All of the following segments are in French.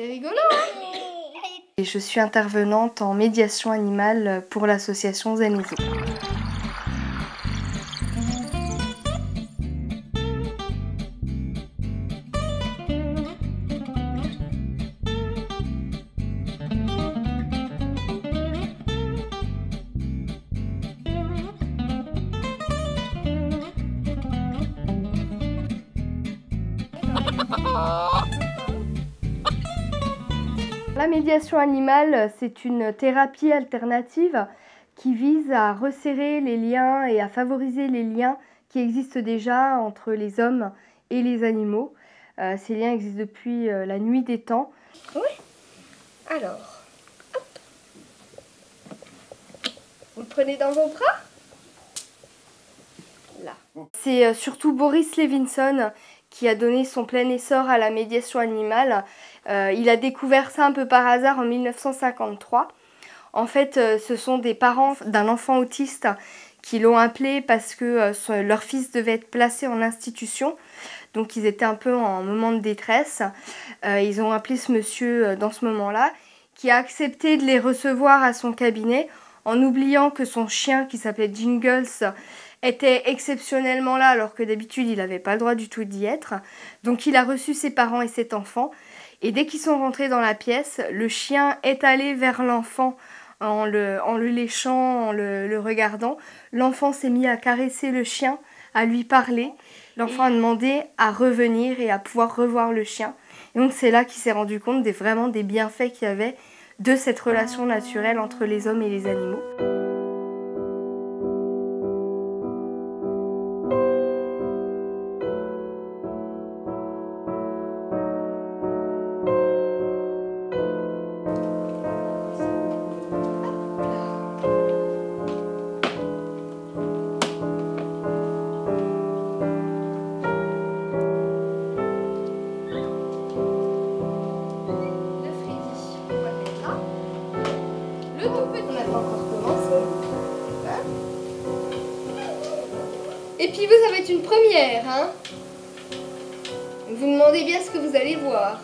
C'est rigolo, hein? Et je suis intervenante en médiation animale pour l'association Zen et Zo. La médiation animale, c'est une thérapie alternative qui vise à resserrer les liens et à favoriser les liens qui existent déjà entre les hommes et les animaux. Ces liens existent depuis la nuit des temps. Oui. Alors, hop. Vous le prenez dans vos bras? Là. C'est surtout Boris Levinson qui a donné son plein essor à la médiation animale. Il a découvert ça un peu par hasard en 1953. En fait, ce sont des parents d'un enfant autiste qui l'ont appelé parce que leur fils devait être placé en institution. Donc ils étaient un peu en moment de détresse. Ils ont appelé ce monsieur dans ce moment-là, qui a accepté de les recevoir à son cabinet en oubliant que son chien, qui s'appelait Jingles, était exceptionnellement là alors que d'habitude il n'avait pas le droit du tout d'y être. Donc il a reçu ses parents et cet enfant. Et dès qu'ils sont rentrés dans la pièce, le chien est allé vers l'enfant en le léchant, en le regardant. L'enfant s'est mis à caresser le chien, à lui parler. L'enfant a demandé à revenir et à pouvoir revoir le chien. Et donc c'est là qu'il s'est rendu compte vraiment des bienfaits qu'il y avait de cette relation naturelle entre les hommes et les animaux. Et puis vous, ça va être une première, hein? Vous me demandez bien ce que vous allez voir.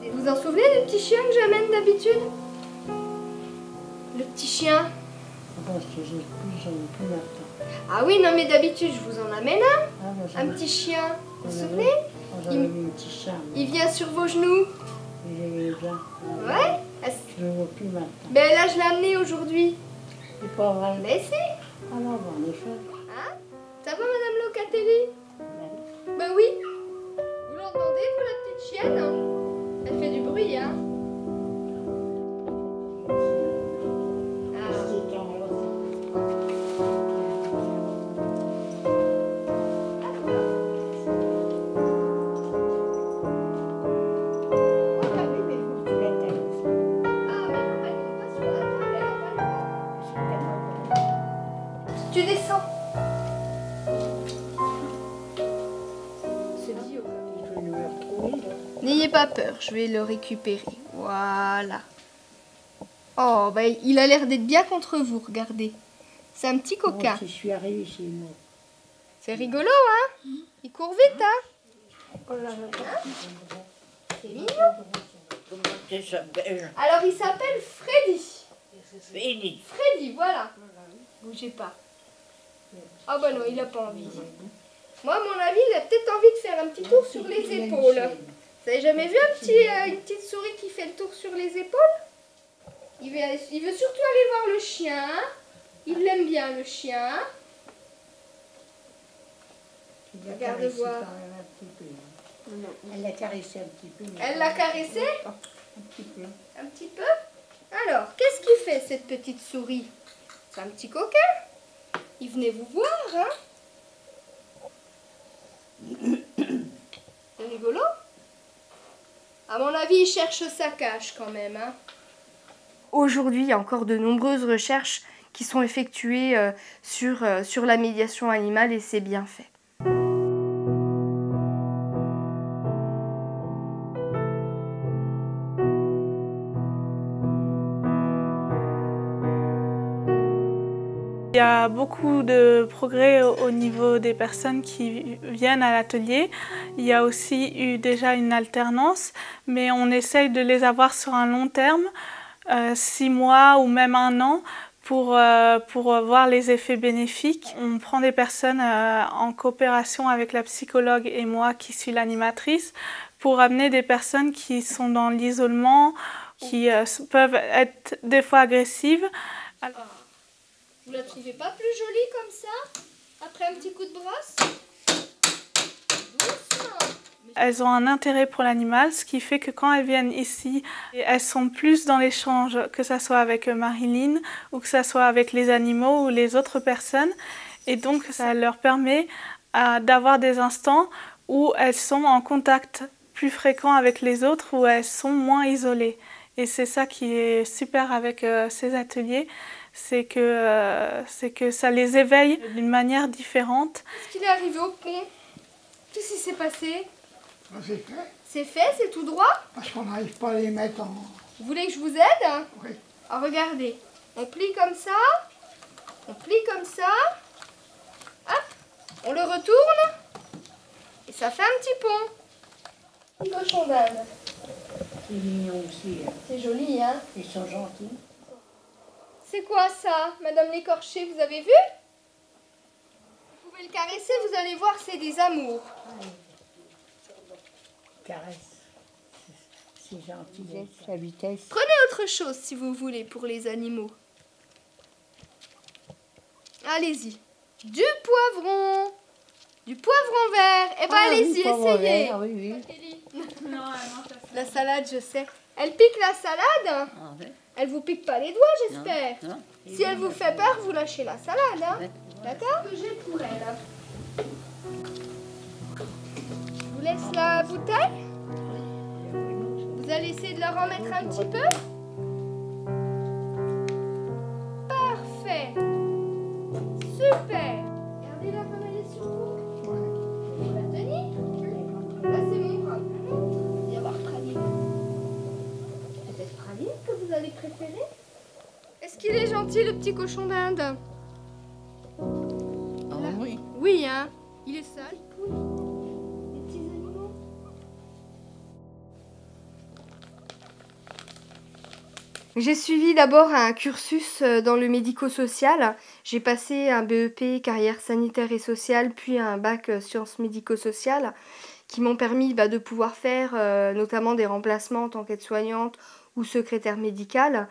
Et vous en souvenez du petit chien que j'amène d'habitude? Le petit chien? Ah oui, non mais d'habitude je vous en amène un petit chien. Vous vous souvenez? Il vient sur vos genoux. Ouais? Je ne le vois plus maintenant. Ben là je l'ai amené aujourd'hui. C'est pas vrai. Mais si. Alors, en effet. Hein? Ça va, Madame Locatelli? Ben oui. Vous l'entendez, vous, la petite chienne? Elle fait du bruit, hein? Tu descends. N'ayez pas peur, je vais le récupérer. Voilà. Oh, bah, il a l'air d'être bien contre vous, regardez. C'est un petit coquin. Je suis arrivée chez moi. C'est rigolo, hein? Il court vite, hein? C'est mignon. Alors, il s'appelle Freddy. Freddy, voilà. Bougez pas. Ah bah non, il n'a pas envie. Moi, à mon avis, il a peut-être envie de faire un petit tour sur les épaules. Vous avez jamais vu une petite souris qui fait le tour sur les épaules? Il veut surtout aller voir le chien. Il l'aime bien, le chien. Regarde voir. Elle l'a caressé un petit peu. Elle l'a caressé? Un petit peu. Un petit peu? Alors, qu'est-ce qu'il fait, cette petite souris? C'est un petit coquin. Il venait vous voir, hein? C'est rigolo. À mon avis, il cherche sa cache quand même, hein. Aujourd'hui, il y a encore de nombreuses recherches qui sont effectuées sur la médiation animale et c'est bien fait. a beaucoup de progrès au niveau des personnes qui viennent à l'atelier. Il y a aussi eu déjà une alternance, mais on essaye de les avoir sur un long terme, 6 mois ou même 1 an, pour voir les effets bénéfiques. On prend des personnes en coopération avec la psychologue et moi qui suis l'animatrice pour amener des personnes qui sont dans l'isolement, qui peuvent être des fois agressives. Alors, vous la trouvez pas plus jolie comme ça, après un petit coup de brosse? Doucement. Elles ont un intérêt pour l'animal, ce qui fait que quand elles viennent ici, elles sont plus dans l'échange, que ce soit avec Marilyn ou que ce soit avec les animaux ou les autres personnes. Et donc ça leur permet d'avoir des instants où elles sont en contact plus fréquent avec les autres, où elles sont moins isolées. Et c'est ça qui est super avec ces ateliers, c'est que ça les éveille d'une manière différente. Est-ce qu'il est arrivé au pont? Qu'est-ce qui s'est passé? C'est fait. C'est fait, c'est tout droit? Parce qu'on n'arrive pas à les mettre en... Vous voulez que je vous aide? Oui. Alors regardez, on plie comme ça, on plie comme ça, hop, on le retourne, et ça fait un petit pont. Petit cochon d'Inde. C'est mignon aussi. C'est joli, hein? Ils sont gentils. C'est quoi ça, Madame l'écorché, vous avez vu? Vous pouvez le caresser, vous allez voir, c'est des amours. Caresse. C'est gentil. Sa vitesse. Prenez autre chose si vous voulez pour les animaux. Allez-y. Du poivron. Du poivron vert. Eh ben allez-y, essayez. Oui, oui. La salade, je sais. Elle pique la salade? Elle vous pique pas les doigts, j'espère. Si elle vous fait peur, vous lâchez la salade. Hein? D'accord? Que j'ai pour elle. Je vous laisse la bouteille. Vous allez essayer de leur en mettre un petit peu. Parfait. Super. Regardez-la comme elle est sur vous. Vous la tenez? Là, c'est mon bras. Il va y avoir praline. Peut-être praline que vous allez préférer? Est-ce qu'il est gentil, le petit cochon d'Inde? Oui. Oui, hein? Il est sale. Les petits animaux. J'ai suivi d'abord un cursus dans le médico-social. J'ai passé un BEP carrière sanitaire et sociale, puis un bac sciences médico-sociales qui m'ont permis de pouvoir faire notamment des remplacements en tant qu'aide-soignante ou secrétaire médicale.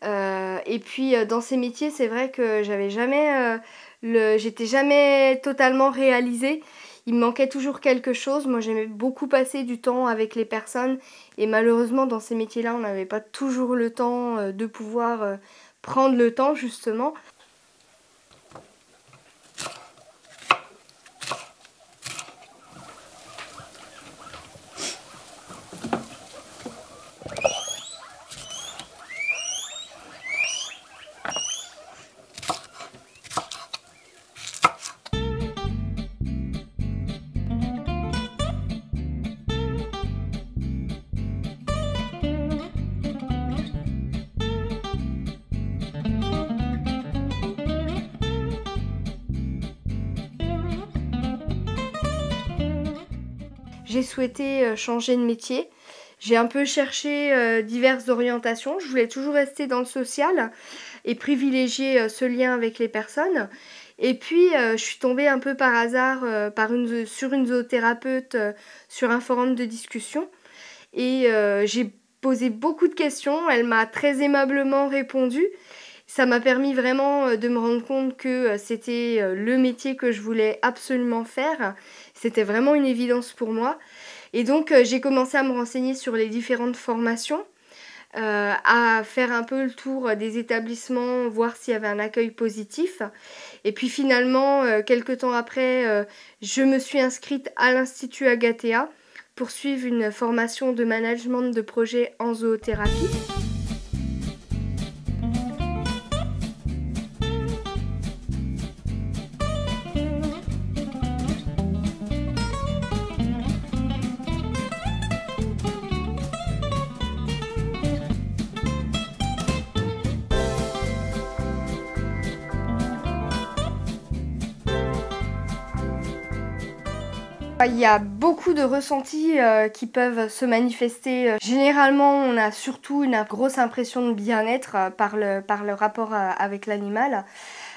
Et puis dans ces métiers, c'est vrai que j'étais jamais totalement réalisée. Il me manquait toujours quelque chose. Moi, j'aimais beaucoup passer du temps avec les personnes. Et malheureusement, dans ces métiers-là, on n'avait pas toujours le temps de pouvoir prendre le temps, justement. J'ai souhaité changer de métier. J'ai un peu cherché diverses orientations. Je voulais toujours rester dans le social et privilégier ce lien avec les personnes. Et puis, je suis tombée un peu par hasard sur une zoothérapeute sur un forum de discussion. Et j'ai posé beaucoup de questions. Elle m'a très aimablement répondu. Ça m'a permis vraiment de me rendre compte que c'était le métier que je voulais absolument faire. C'était vraiment une évidence pour moi. Et donc, j'ai commencé à me renseigner sur les différentes formations, à faire un peu le tour des établissements, voir s'il y avait un accueil positif. Et puis finalement, quelques temps après, je me suis inscrite à l'Institut Agathea pour suivre une formation de management de projet en zoothérapie. Il y a beaucoup de ressentis qui peuvent se manifester. Généralement, on a surtout une grosse impression de bien-être par le rapport avec l'animal.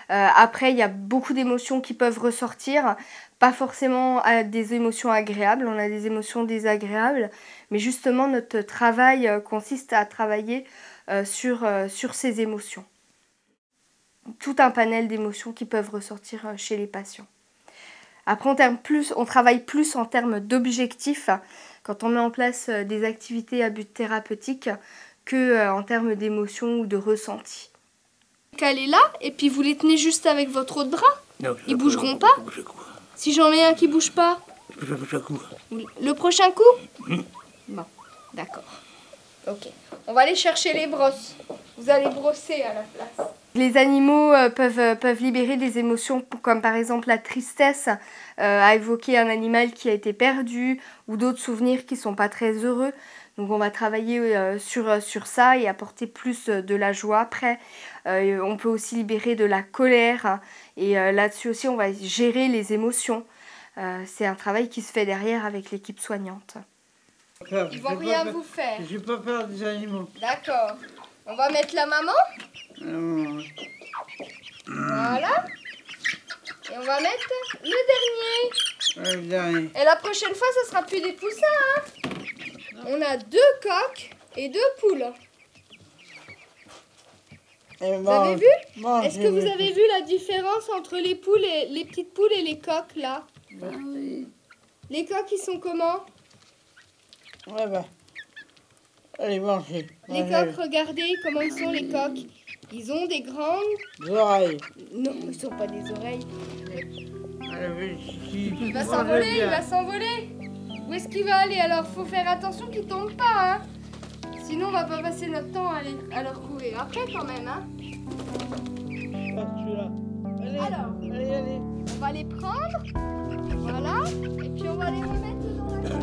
Après, il y a beaucoup d'émotions qui peuvent ressortir, pas forcément des émotions agréables, on a des émotions désagréables, mais justement notre travail consiste à travailler sur ces émotions. Tout un panel d'émotions qui peuvent ressortir chez les patients. Après, on travaille plus en termes d'objectifs quand on met en place des activités à but thérapeutique qu'en termes d'émotions ou de ressentis. Elle est là et puis vous les tenez juste avec votre autre drap. Non, ils bougeront pas. Si j'en mets un qui bouge pas. Le prochain coup. Bon, d'accord. Ok. On va aller chercher les brosses. Vous allez brosser à la place. Les animaux peuvent libérer des émotions comme par exemple la tristesse, à évoquer un animal qui a été perdu ou d'autres souvenirs qui ne sont pas très heureux. Donc on va travailler sur ça et apporter plus de la joie après. On peut aussi libérer de la colère et là-dessus aussi on va gérer les émotions. C'est un travail qui se fait derrière avec l'équipe soignante. Ils vont rien vous faire. J'ai pas peur des animaux. D'accord. On va mettre la maman. Voilà. Et on va mettre le dernier. Et la prochaine fois, ça sera plus des poussins. Hein. On a 2 coqs et 2 poules. Vous avez vu? Est-ce que vous avez vu la différence entre les poules et les petites poules et les coqs là? Les coqs, ils sont comment? Ouais, bah. Allez, mangez. Les coqs, regardez comment ils sont les coqs. Ils ont des grandes oreilles. Non, ils sont pas des oreilles. Il va s'envoler, il va s'envoler. Où est-ce qu'il va aller? Alors, faut faire attention qu'il tombe pas, hein. Sinon, on va pas passer notre temps à leur courir après quand même, hein. Alors, allez. On va les prendre. Voilà. Et puis, on va les remettre dans la cage.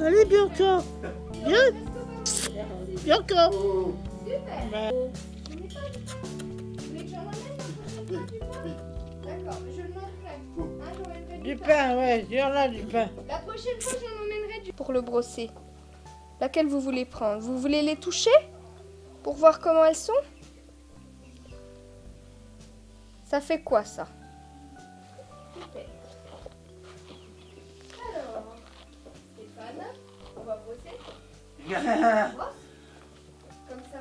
Allez, Bianca. Viens. Bianca. Super. D'accord, je le montrerai. Du pain, ouais, il y en a du pain. La prochaine fois, j'en emmènerai du... Pour le brosser. Laquelle vous voulez prendre? Vous voulez les toucher? Pour voir comment elles sont? Ça fait quoi, ça? Super. Alors, Stéphane, on va brosser. Brosse. Comme ça.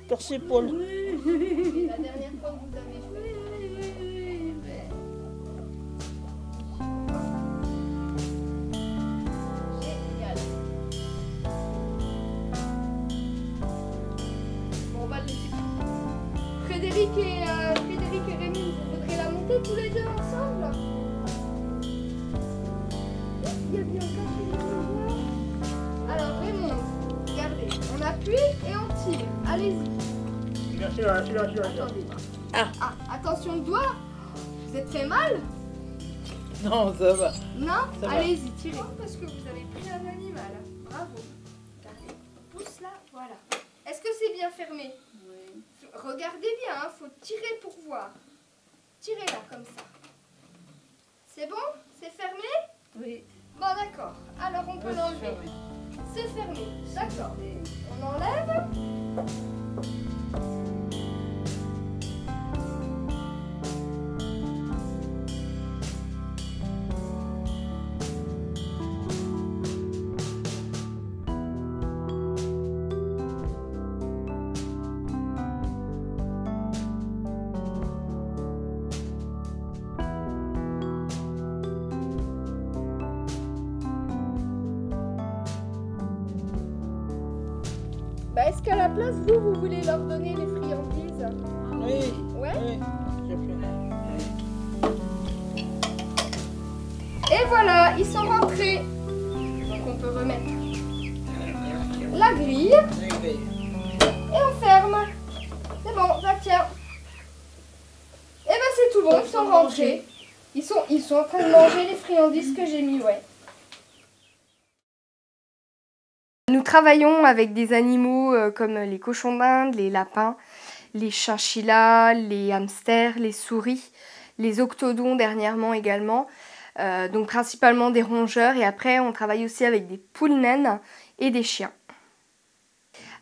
Percé Paul. Et la dernière fois que vous avez fait. Génial. Bon, on va le laisser. Frédéric et Rémi, vous voudrez la monter tous les deux ensemble? Il y a bien un. Alors Raymond, regardez, on appuie et on tire. Allez-y. Attendez. Ah, attention le doigt. Vous êtes fait mal? Non, ça va. Non? Allez-y, tirez. Parce que vous avez pris un animal. Bravo. Regardez. Pousse là, voilà. Est-ce que c'est bien fermé? Oui. Regardez bien, hein, faut tirer pour voir. Tirez là, comme ça. C'est bon? C'est fermé? Oui. Bon, d'accord. Alors, on peut l'enlever. C'est fermé. D'accord. On enlève. Bah, est-ce qu'à la place, vous voulez leur donner les friandises? Oui. Ouais? Oui. Et voilà, ils sont rentrés. Donc on peut remettre la grille. manger. Ils sont en train de manger les friandises que j'ai mis, ouais. Nous travaillons avec des animaux comme les cochons d'Inde, les lapins, les chinchillas, les hamsters, les souris, les octodons dernièrement également. Donc principalement des rongeurs, et après on travaille aussi avec des poules naines et des chiens.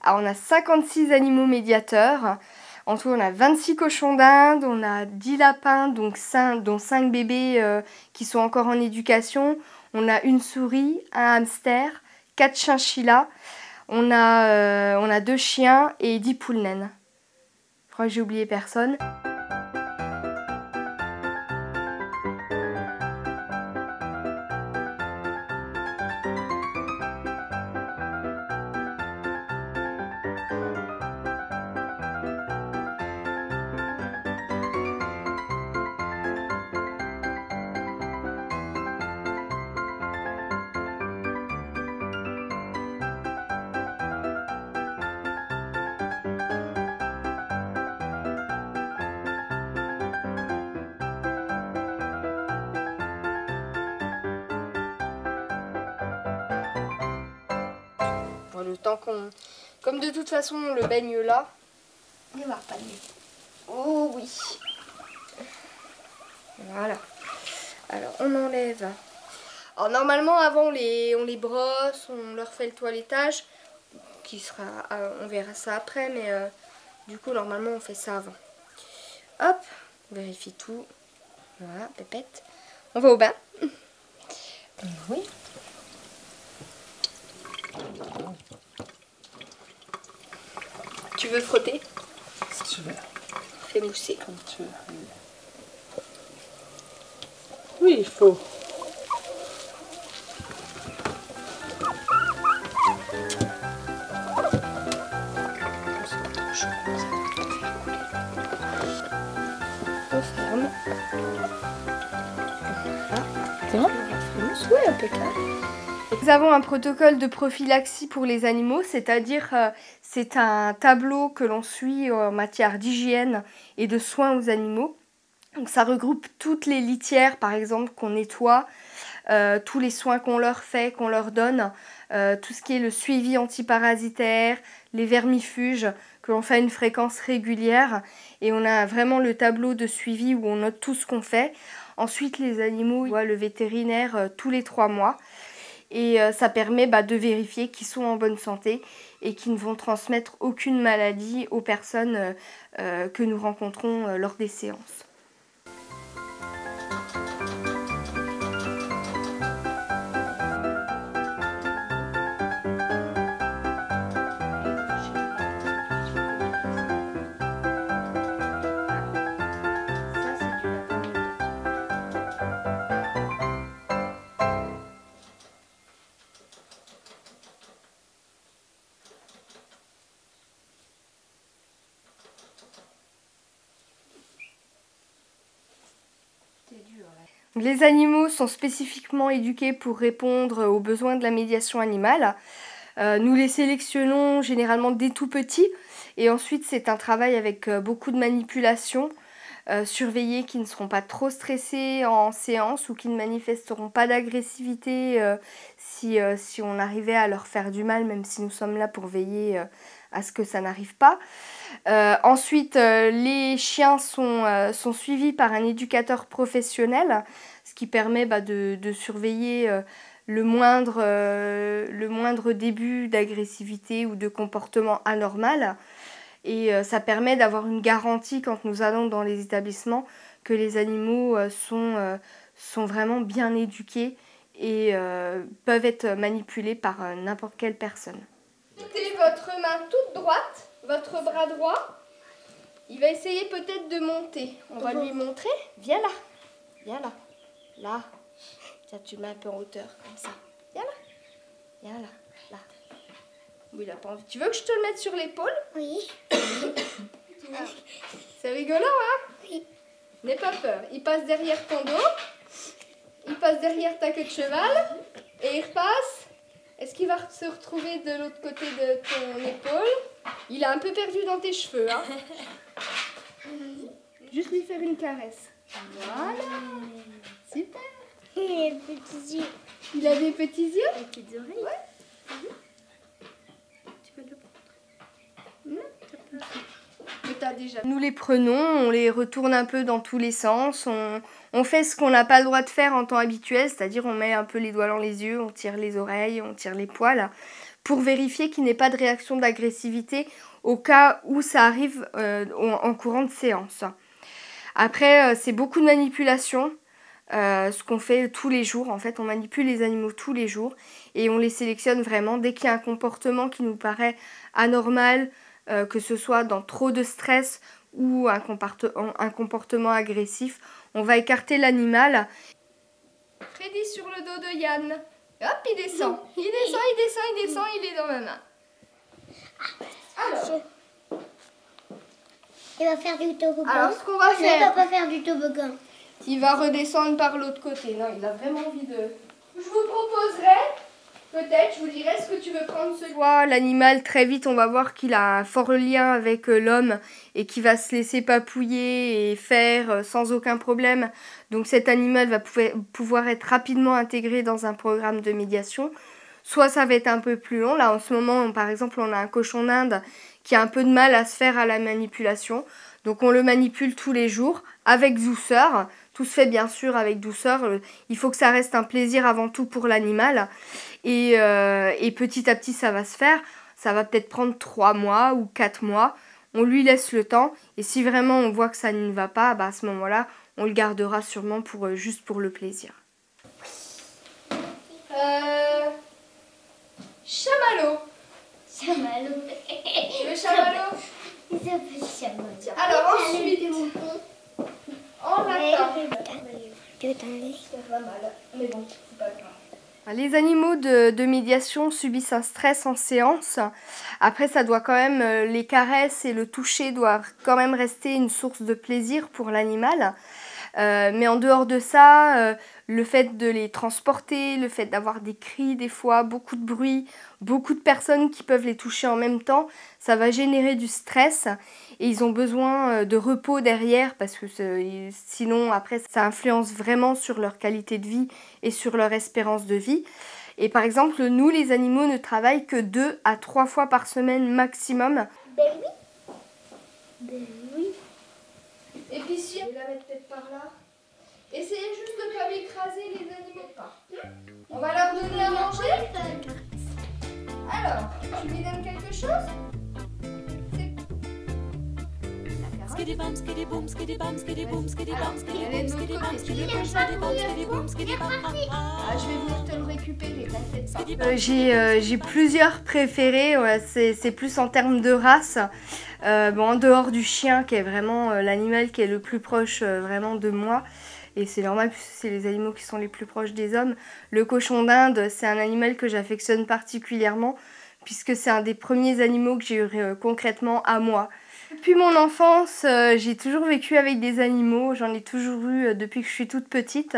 Alors on a 56 animaux médiateurs. En tout, on a 26 cochons d'Inde, on a 10 lapins, dont 5 bébés qui sont encore en éducation. On a une souris, un hamster, 4 chinchillas, on a 2 chiens et 10 poules naines. Je crois que j'ai oublié personne. Le temps qu'on... Comme de toute façon on le baigne là, il va pas mieux. Oh oui. Voilà. Alors on enlève. Alors normalement avant on les brosse, on leur fait le toilettage, qui sera, on verra ça après, mais du coup normalement on fait ça avant. Hop, on vérifie tout. Voilà, pépette. On va au bain. Oui. Tu veux frotter? Si tu veux. Fais mousser. Comme tu veux. Oui, il faut. On ferme. Voilà. C'est bon? Oui, impeccable. Nous avons un protocole de prophylaxie pour les animaux, c'est-à-dire c'est un tableau que l'on suit en matière d'hygiène et de soins aux animaux. Donc ça regroupe toutes les litières par exemple qu'on nettoie, tous les soins qu'on leur fait, qu'on leur donne, tout ce qui est le suivi antiparasitaire, les vermifuges, que l'on fait à une fréquence régulière, et on a vraiment le tableau de suivi où on note tout ce qu'on fait. Ensuite les animaux voient le vétérinaire tous les 3 mois. Et ça permet de vérifier qu'ils sont en bonne santé et qu'ils ne vont transmettre aucune maladie aux personnes que nous rencontrons lors des séances. Les animaux sont spécifiquement éduqués pour répondre aux besoins de la médiation animale. Nous les sélectionnons généralement dès tout petits, et ensuite c'est un travail avec beaucoup de manipulation, surveiller qu'ils ne seront pas trop stressés en séance ou qu'ils ne manifesteront pas d'agressivité si on arrivait à leur faire du mal, même si nous sommes là pour veiller à ce que ça n'arrive pas. Ensuite, les chiens sont suivis par un éducateur professionnel, ce qui permet de surveiller le moindre début d'agressivité ou de comportement anormal. Et ça permet d'avoir une garantie quand nous allons dans les établissements que les animaux sont vraiment bien éduqués et peuvent être manipulés par n'importe quelle personne. Mettez votre main toute droite, votre bras droit. Il va essayer peut-être de monter. On va lui montrer. Viens là. Viens là. Là. Tiens, tu le mets un peu en hauteur, comme ça. Viens là. Viens là. Là. Oui, il n'a pas envie. Tu veux que je te le mette sur l'épaule? Oui. C'est rigolo, hein? Oui. N'aie pas peur. Il passe derrière ton dos. Il passe derrière ta queue de cheval. Et il repasse. Est-ce qu'il va se retrouver de l'autre côté de ton épaule? Il a un peu perdu dans tes cheveux, hein? Juste lui faire une caresse. Voilà. Super. Et les petits yeux. Il a des petits yeux. Les petites oreilles. Ouais. Tu peux le prendre. Que t'as déjà. Nous les prenons, on les retourne un peu dans tous les sens. On fait ce qu'on n'a pas le droit de faire en temps habituel, c'est-à-dire on met un peu les doigts dans les yeux, on tire les oreilles, on tire les poils, pour vérifier qu'il n'ait pas de réaction d'agressivité au cas où ça arrive en courant de séance. Après, c'est beaucoup de manipulation. Ce qu'on fait tous les jours, en fait on manipule les animaux tous les jours et on les sélectionne vraiment dès qu'il y a un comportement qui nous paraît anormal, que ce soit dans trop de stress ou un comportement agressif, on va écarter l'animal. Freddy sur le dos de Yann, hop il descend, il est dans ma main. Alors, il va faire du toboggan. alors ce qu'on va Il va faire, pas faire du toboggan. il va redescendre par l'autre côté. Non, il a vraiment envie de... Je vous proposerais, peut-être, je vous dirais ce que tu veux prendre ce... L'animal, très vite, on va voir qu'il a un fort lien avec l'homme et qu'il va se laisser papouiller et faire sans aucun problème. Donc cet animal va pouvoir être rapidement intégré dans un programme de médiation. Soit ça va être un peu plus long. Là, en ce moment, par exemple, on a un cochon d'Inde qui a un peu de mal à se faire à la manipulation. Donc on le manipule tous les jours avec douceur. Tout se fait bien sûr avec douceur. Il faut que ça reste un plaisir avant tout pour l'animal. Et petit à petit ça va se faire. Ça va peut-être prendre 3 mois ou 4 mois. On lui laisse le temps. Et si vraiment on voit que ça ne va pas, bah à ce moment-là, on le gardera sûrement juste pour le plaisir. Chamallow. Chamallow. Le chamallow. Il s'appelle chamallow. Alors ensuite, on attend. Tu veux t'en aller? C'est pas mal, mais bon, c'est pas grave. Les animaux de médiation subissent un stress en séance. Après, ça doit quand même, les caresses et le toucher doivent quand même rester une source de plaisir pour l'animal. Mais en dehors de ça, le fait de les transporter, le fait d'avoir des cris des fois, beaucoup de bruit, beaucoup de personnes qui peuvent les toucher en même temps, ça va générer du stress et ils ont besoin de repos derrière parce que sinon après ça influence vraiment sur leur qualité de vie et sur leur espérance de vie. Et par exemple, nous les animaux ne travaillent que 2 à 3 fois par semaine maximum. Ben oui. Ben oui. Et puis si on la mettre peut-être par là. Essayez juste de ne pas écraser les animaux de pas. On va leur donner à manger. Alors, tu lui donnes quelque chose? Ah, je vais venir te le récupérer, t'inquiète pas. J'ai plusieurs préférés, ouais, c'est plus en termes de race. Bon, en dehors du chien qui est vraiment l'animal qui est le plus proche vraiment de moi. Et c'est normal puisque c'est les animaux qui sont les plus proches des hommes. Le cochon d'Inde, c'est un animal que j'affectionne particulièrement puisque c'est un des premiers animaux que j'ai eu concrètement à moi. Depuis mon enfance, j'ai toujours vécu avec des animaux, j'en ai toujours eu depuis que je suis toute petite.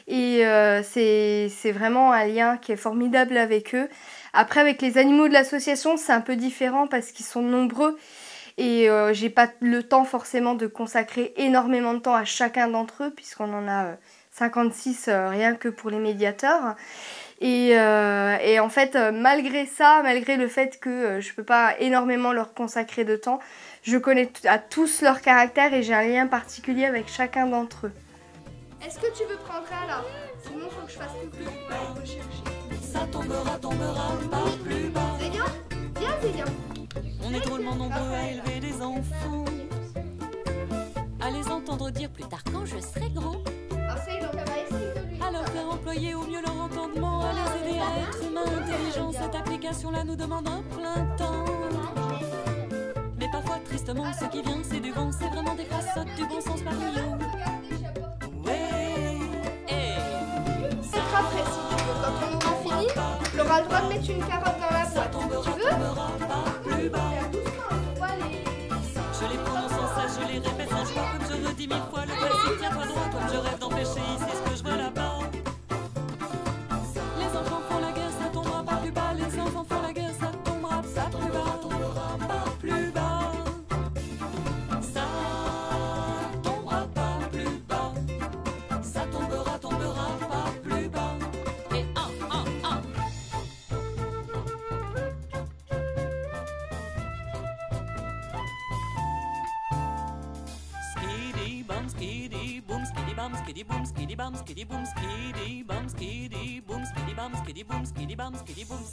Et c'est vraiment un lien qui est formidable avec eux. Après, avec les animaux de l'association, c'est un peu différent parce qu'ils sont nombreux. Et j'ai pas le temps forcément de consacrer énormément de temps à chacun d'entre eux puisqu'on en a 56 rien que pour les médiateurs. Et en fait, malgré ça, malgré le fait que je peux pas énormément leur consacrer de temps, je connais à tous leur caractère et j'ai un lien particulier avec chacun d'entre eux. Est-ce que tu veux prendre un là? Sinon, il faut que je fasse tout le temps pour aller rechercher. Ça tombera, tombera pas plus bas. Zélia, viens Zélia. On est drôlement nombreux à élever des enfants, à les entendre dire plus tard quand je serai grand, Ah, c'est donc elle va expliquer lui. à leur faire employer au mieux leur entendement, à les aider à être humains intelligents. Cette application-là nous demande un plein temps. Mais parfois, tristement, ce qui vient, c'est du vent, c'est vraiment des façades du bon sens parmi nous. Ouais, hey. C'est très précis. Quand on aura fini, tu auras le droit de mettre une carotte dans la boîte. Tu veux? Plus bas. Faire doucement, faut pas les... Je les prononce sans cesse, je les répète sans joie, comme je redis 1000 fois le classique. Tiens-toi droit, comme je rêve d'empêcher ici ce que je vois là-bas. Les enfants font la guerre, ça tombera pas plus bas. Les enfants font la guerre, ça tombera pas plus bas. Pas plus bas. Ça tombera pas plus bas. bam, skiddy boom, skiddy bam, skiddy boom, skiddy bam, skiddy boom, skiddy bam, skiddy boom, skiddy bam, skiddy boom, skiddy bam, skiddy boom.